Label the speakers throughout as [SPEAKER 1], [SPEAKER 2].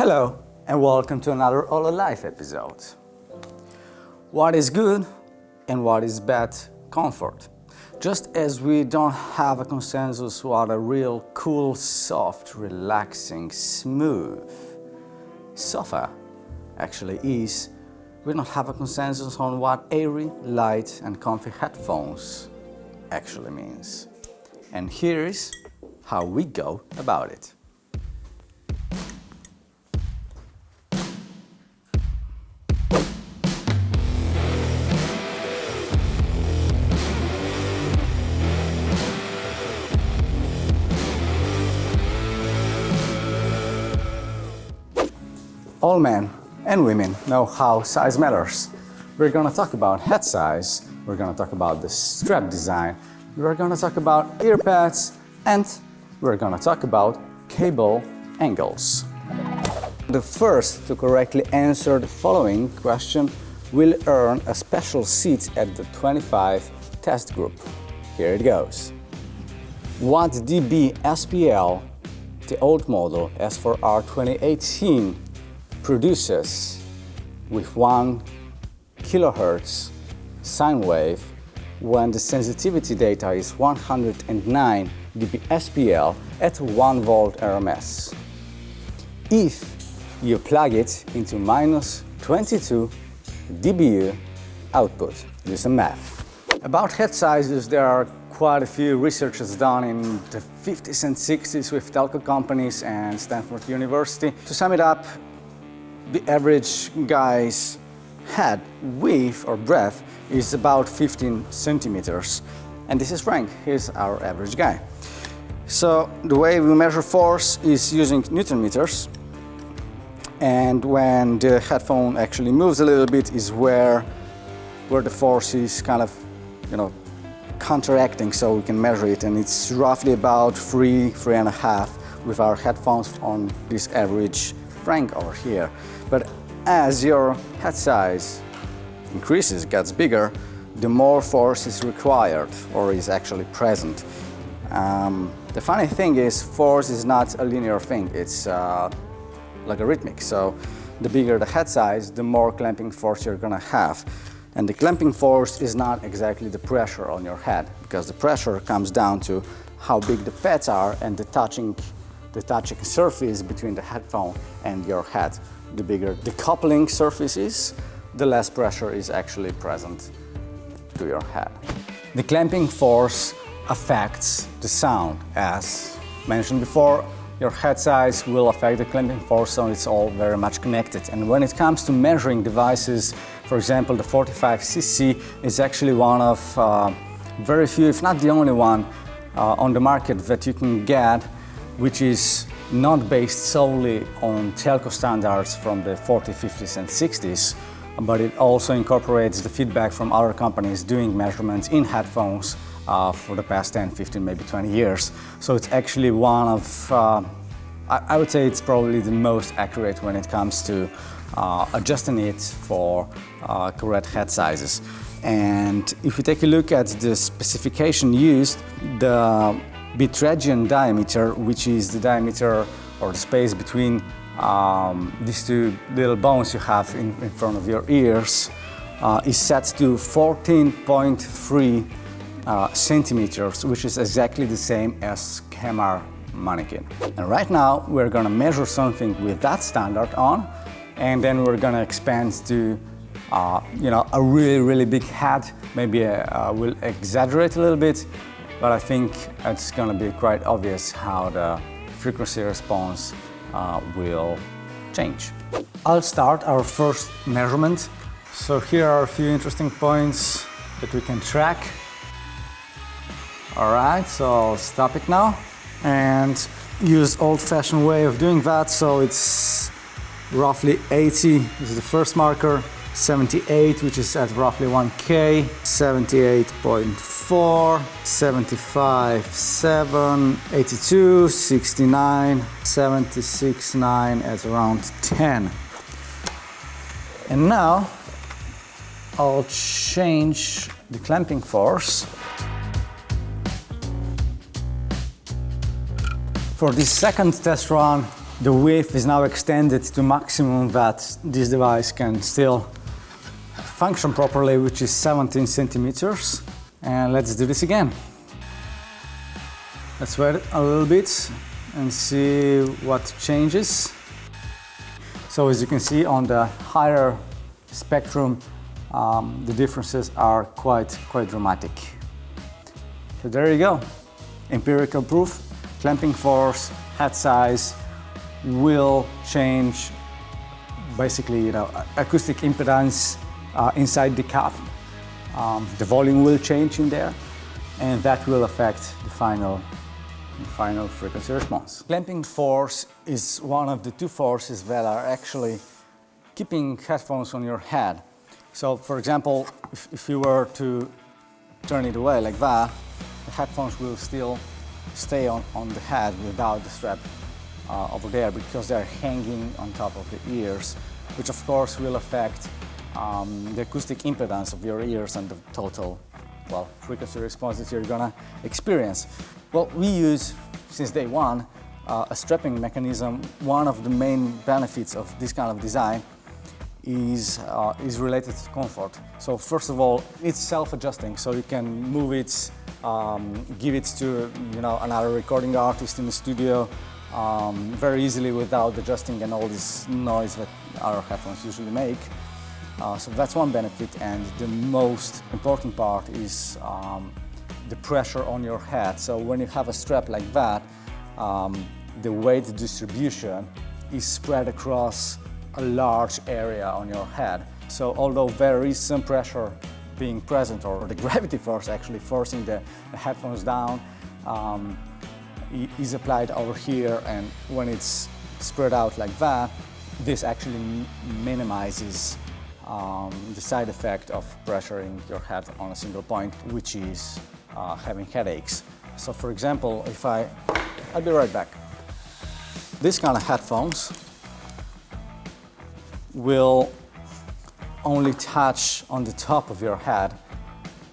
[SPEAKER 1] Hello and welcome to another OLLO Life episode. What is good and what is bad comfort? Just as we don't have a consensus what a real cool, soft, relaxing, smooth sofa actually is, we don't have a consensus on what airy, light and comfy headphones actually means. And here is how we go about it. All men and women know how size matters. We're gonna talk about head size, we're gonna talk about the strap design, we're gonna talk about earpads, and we're gonna talk about cable angles. The first to correctly answer the following question will earn a special seat at the 25 test group. Here it goes. What dB SPL, the old model S4R 2018, produces with 1 kilohertz sine wave when the sensitivity data is 109 dB SPL at 1 volt RMS. If you plug it into minus 22 dBu output, do some math. About head sizes, there are quite a few researches done in the 50s and 60s with telco companies and Stanford University. To sum it up, the average guy's head width or breadth is about 15 centimeters. And this is Frank, he's our average guy. So the way we measure force is using Newton meters. And when the headphone actually moves a little bit is where the force is kind of, counteracting, so we can measure it. And it's roughly about 3.5 with our headphones on this average Frank over here. But as your head size increases, gets bigger, the more force is required or is actually present. The funny thing is, force is not a linear thing, it's logarithmic. So the bigger the head size, the more clamping force you're gonna have. And the clamping force is not exactly the pressure on your head, because the pressure comes down to how big the pads are and the touching surface between the headphone and your head. The bigger the coupling surface is, the less pressure is actually present to your head. The clamping force affects the sound. As mentioned before, your head size will affect the clamping force, so it's all very much connected. And when it comes to measuring devices, for example, the 45cc is actually one of very few, if not the only one, on the market that you can get, which is not based solely on telco standards from the 40s, 50s and 60s, but it also incorporates the feedback from other companies doing measurements in headphones for the past 10, 15, maybe 20 years. So it's actually one of, I would say it's probably the most accurate when it comes to adjusting it for correct head sizes. And if we take a look at the specification used, the Betragian diameter, which is the diameter or the space between these two little bones you have in front of your ears, is set to 14.3 centimeters, which is exactly the same as camera mannequin. And right now we're gonna measure something with that standard on, and then we're gonna expand to a really big head. Maybe we'll exaggerate a little bit, but I think it's going to be quite obvious how the frequency response will change. I'll start our first measurement. So here are a few interesting points that we can track. All right, so I'll stop it now and use old-fashioned way of doing that. So it's roughly 80, this is the first marker, 78, which is at roughly 1K, 78.4, 75, 7, 82, 69, 76, 9 at around 10. And now I'll change the clamping force. For this second test run, The width is now extended to maximum that this device can still function properly, which is 17 centimeters. And let's do this again. Let's wait a little bit and see what changes. So as you can see on the higher spectrum, the differences are quite dramatic. So there you go, empirical proof. Clamping force, head size will change basically, acoustic impedance inside the cap. The volume will change in there, and that will affect the final frequency response. Clamping force is one of the two forces that are actually keeping headphones on your head. So for example, if you were to turn it away like that, the headphones will still stay on the head without the strap over there, because they're hanging on top of the ears, which of course will affect the acoustic impedance of your ears and the total, well, frequency response that you're gonna experience. Well, we use, since day one, a strapping mechanism. One of the main benefits of this kind of design is related to comfort. So first of all, it's self-adjusting, so you can move it, give it to another recording artist in the studio very easily without adjusting and all this noise that our headphones usually make. So that's one benefit, and the most important part is the pressure on your head. So when you have a strap like that, the weight distribution is spread across a large area on your head. So although there is some pressure being present, or the gravity force actually forcing the headphones down, is applied over here, and when it's spread out like that, this actually minimizes the side effect of pressuring your head on a single point, which is having headaches. So for example, I'll be right back. This kind of headphones will only touch on the top of your head,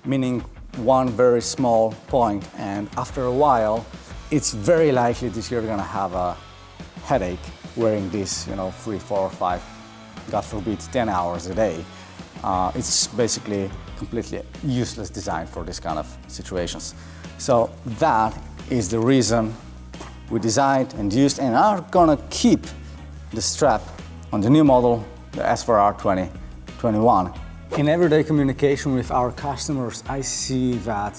[SPEAKER 1] meaning one very small point, and after a while, it's very likely that you're gonna have a headache wearing this, 3, 4, 5, God forbid, 10 hours a day. It's basically completely useless design for this kind of situations. So that is the reason we designed and used and are gonna keep the strap on the new model, the S4R 2021. In everyday communication with our customers, I see that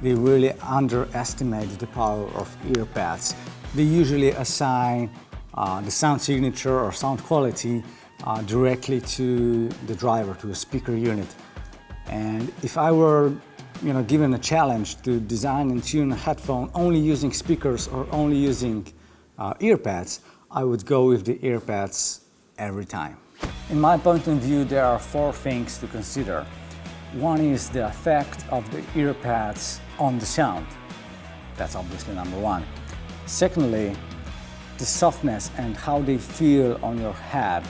[SPEAKER 1] they really underestimate the power of earpads. They usually assign the sound signature or sound quality directly to the driver, to a speaker unit. And if I were given a challenge to design and tune a headphone only using speakers or only using earpads, I would go with the earpads every time. In my point of view, there are 4 things to consider. One is the effect of the earpads on the sound. That's obviously number 1. Secondly, the softness and how they feel on your head.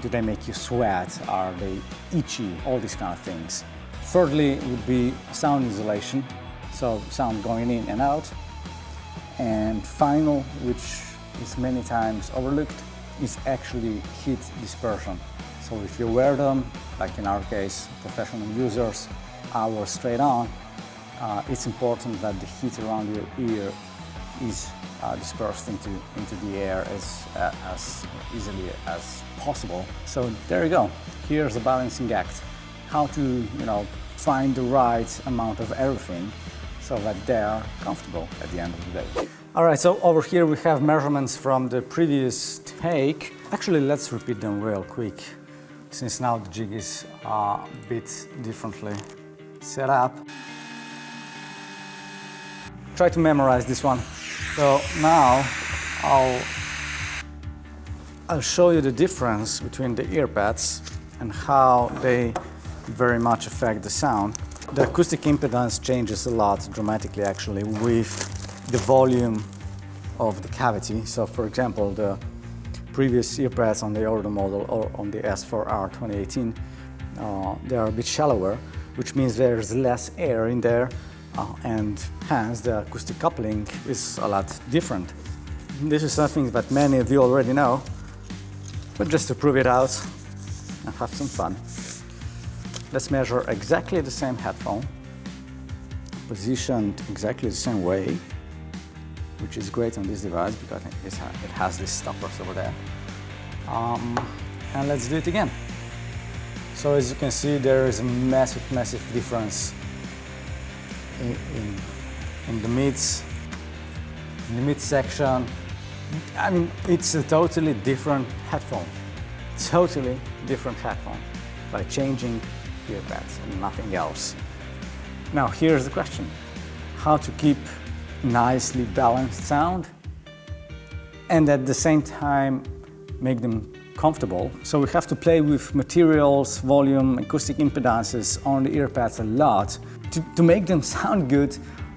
[SPEAKER 1] Do they make you sweat? Are they itchy? All these kind of things. Thirdly would be sound isolation, so sound going in and out. And final, which is many times overlooked, is actually heat dispersion. So if you wear them, like in our case, professional users, hours straight on, it's important that the heat around your ear is dispersed into the air as easily as possible. So there you go. Here's the balancing act. How to find the right amount of everything so that they're comfortable at the end of the day. All right, so over here we have measurements from the previous take. Actually, let's repeat them real quick, since now the jig is a bit differently set up. Try to memorize this one. So now I'll show you the difference between the earpads and how they very much affect the sound. The acoustic impedance changes a lot dramatically actually with the volume of the cavity. So for example, the previous earpads on the OLLO model or on the S4R 2018, they are a bit shallower, which means there's less air in there, and hence the acoustic coupling is a lot different. This is something that many of you already know, but just to prove it out and have some fun, let's measure exactly the same headphone, positioned exactly the same way, which is great on this device because it has these stoppers over there. And let's do it again. So as you can see, there is a massive difference in the mid section. I mean, it's a totally different headphone. Totally different headphone by changing earpads and nothing else. Now here's the question: how to keep nicely balanced sound and at the same time make them comfortable. So we have to play with materials, volume, acoustic impedances on the earpads a lot to make them sound good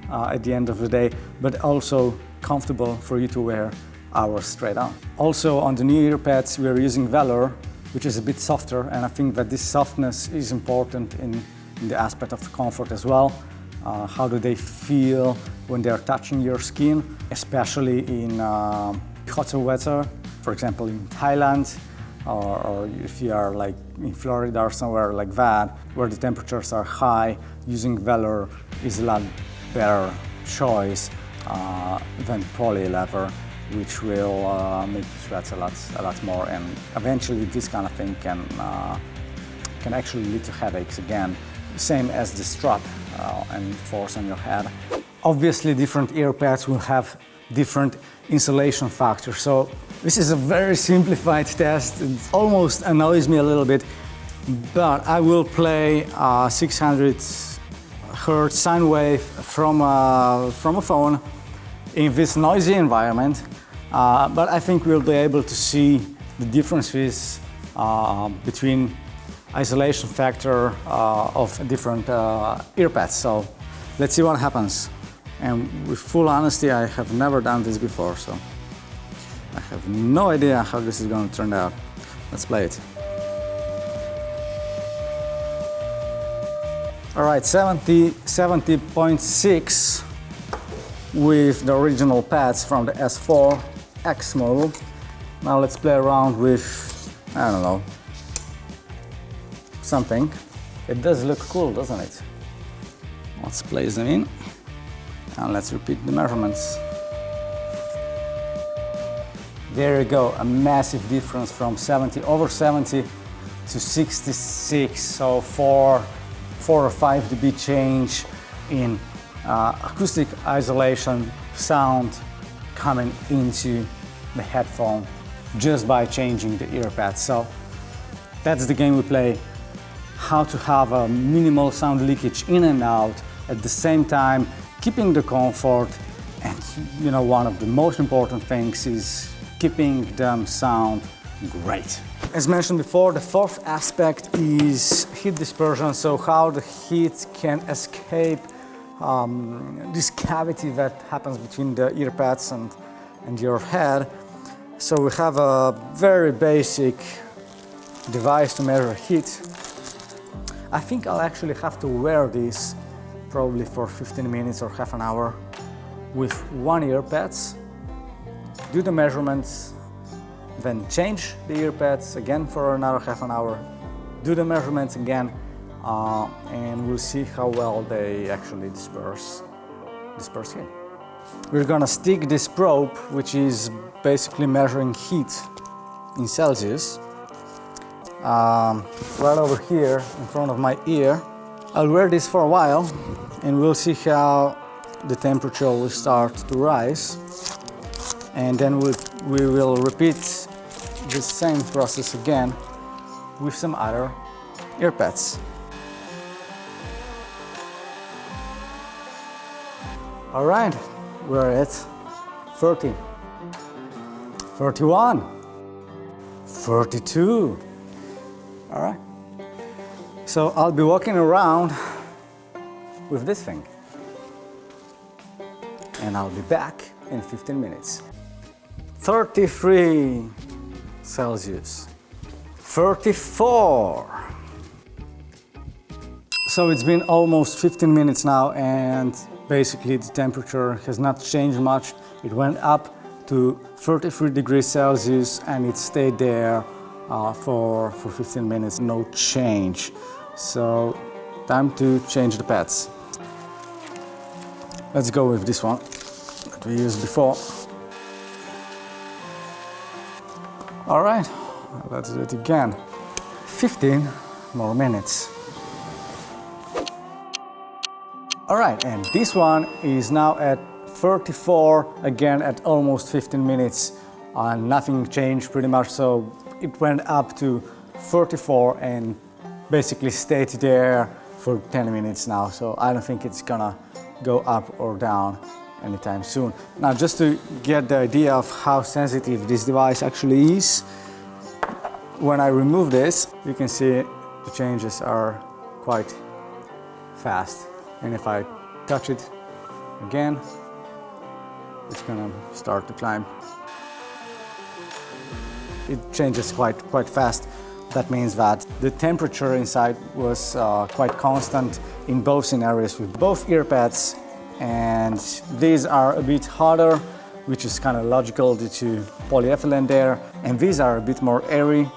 [SPEAKER 1] at the end of the day, but also comfortable for you to wear hours straight on. Also on the new earpads we are using velour, which is a bit softer, and I think that this softness is important in the aspect of comfort as well. How do they feel when they are touching your skin, especially in hotter weather, for example in Thailand, or if you are like in Florida or somewhere like that, where the temperatures are high, using velour is a lot better choice than poly leather, which will make you sweat a lot more, and eventually this kind of thing can actually lead to headaches again, same as the strap and force on your head. Obviously different earpads will have different insulation factors, so this is a very simplified test. It almost annoys me a little bit, but I will play 600 Hz sine wave from a phone in this noisy environment, but I think we'll be able to see the differences between isolation factor of different earpads. So let's see what happens. And with full honesty, I have never done this before, so I have no idea how this is going to turn out. Let's play it. All right, 70.6 with the original pads from the S4 X model. Now let's play around with, I don't know, something. It does look cool, doesn't it? Let's place them in and let's repeat the measurements. There you go, a massive difference from over 70 to 66, so 4 or 5 dB change in acoustic isolation sound coming into the headphone just by changing the earpads. So that's the game we play, how to have a minimal sound leakage in and out at the same time, keeping the comfort, and you know, one of the most important things is keeping them sound great. As mentioned before, the fourth aspect is heat dispersion, so how the heat can escape this cavity that happens between the earpads and your head. So we have a very basic device to measure heat. I think I'll actually have to wear this probably for 15 minutes or half an hour with one earpads, do the measurements, then change the earpads again for another half an hour, do the measurements again, and we'll see how well they actually disperse heat. We're gonna stick this probe, which is basically measuring heat in Celsius, right over here in front of my ear. I'll wear this for a while and we'll see how the temperature will start to rise, and then we will repeat the same process again with some other earpads. All right, we're at 30, 31, 32. All right. So I'll be walking around with this thing, and I'll be back in 15 minutes. 33 Celsius, 34. So it's been almost 15 minutes now, and basically the temperature has not changed much. It went up to 33 degrees Celsius and it stayed there for 15 minutes, no change. So time to change the pads. Let's go with this one that we used before. All right, let's do it again. 15 more minutes. All right, and this one is now at 34, again at almost 15 minutes. Nothing changed pretty much, so it went up to 34 and basically stayed there for 10 minutes now. So I don't think it's gonna go up or down anytime soon. Now, just to get the idea of how sensitive this device actually is, when I remove this, you can see the changes are quite fast. And if I touch it again, it's gonna start to climb. It changes quite fast. That means that the temperature inside was quite constant in both scenarios with both earpads, and these are a bit hotter, which is kind of logical due to polyethylene there, and these are a bit more airy,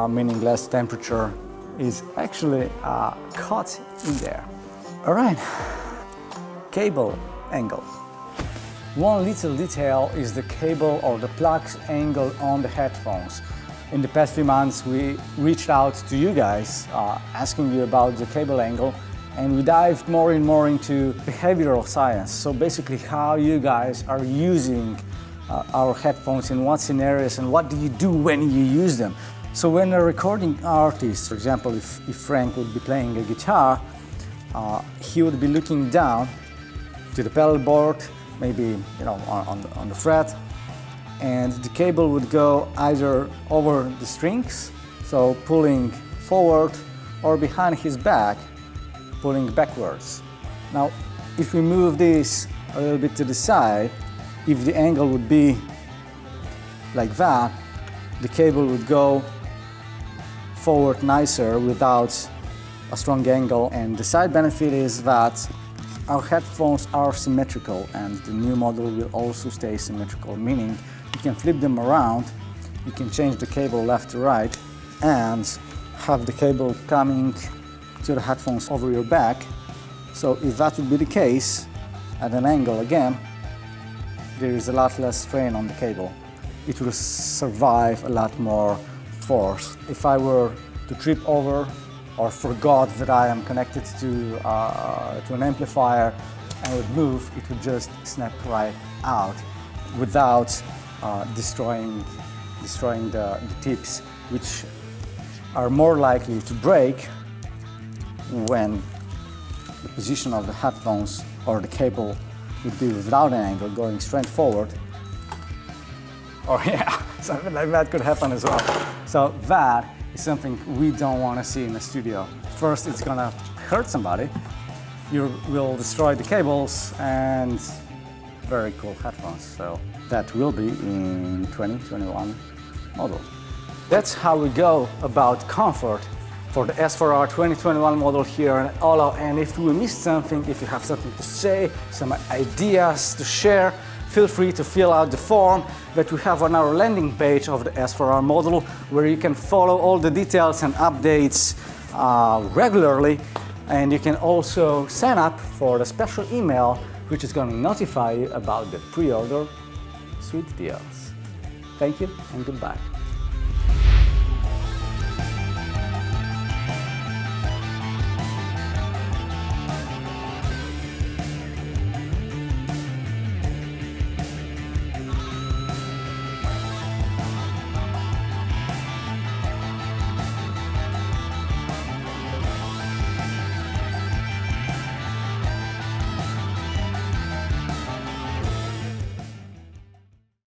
[SPEAKER 1] meaning less temperature is actually caught in there. All right, cable angle. One little detail is the cable or the plugs angle on the headphones. In the past few months, we reached out to you guys asking you about the cable angle, and we dived more and more into behavioral science. So basically how you guys are using our headphones, in what scenarios, and what do you do when you use them. So when a recording artist, for example, if Frank would be playing a guitar, he would be looking down to the pedal board, maybe on the fret, and the cable would go either over the strings, so pulling forward, or behind his back, pulling backwards. Now, if we move this a little bit to the side, if the angle would be like that, the cable would go forward nicer without a strong angle. And the side benefit is that our headphones are symmetrical, and the new model will also stay symmetrical, meaning you can flip them around, you can change the cable left to right, and have the cable coming to the headphones over your back. So if that would be the case, at an angle again, there is a lot less strain on the cable. It will survive a lot more force. If I were to trip over or forgot that I am connected to an amplifier and would move, it would just snap right out without destroying the tips, which are more likely to break when the position of the headphones or the cable would be without an angle, going straight forward. Or yeah, something like that could happen as well. So that is something we don't want to see in a studio. First, it's gonna hurt somebody. You will destroy the cables, and very cool headphones. So that will be in 2021 model. That's how we go about comfort for the S4R 2021 model here at OLLO. And if we missed something, if you have something to say, some ideas to share, feel free to fill out the form that we have on our landing page of the S4R model, where you can follow all the details and updates regularly. And you can also sign up for the special email, which is going to notify you about the pre-order sweet deals. Thank you and goodbye.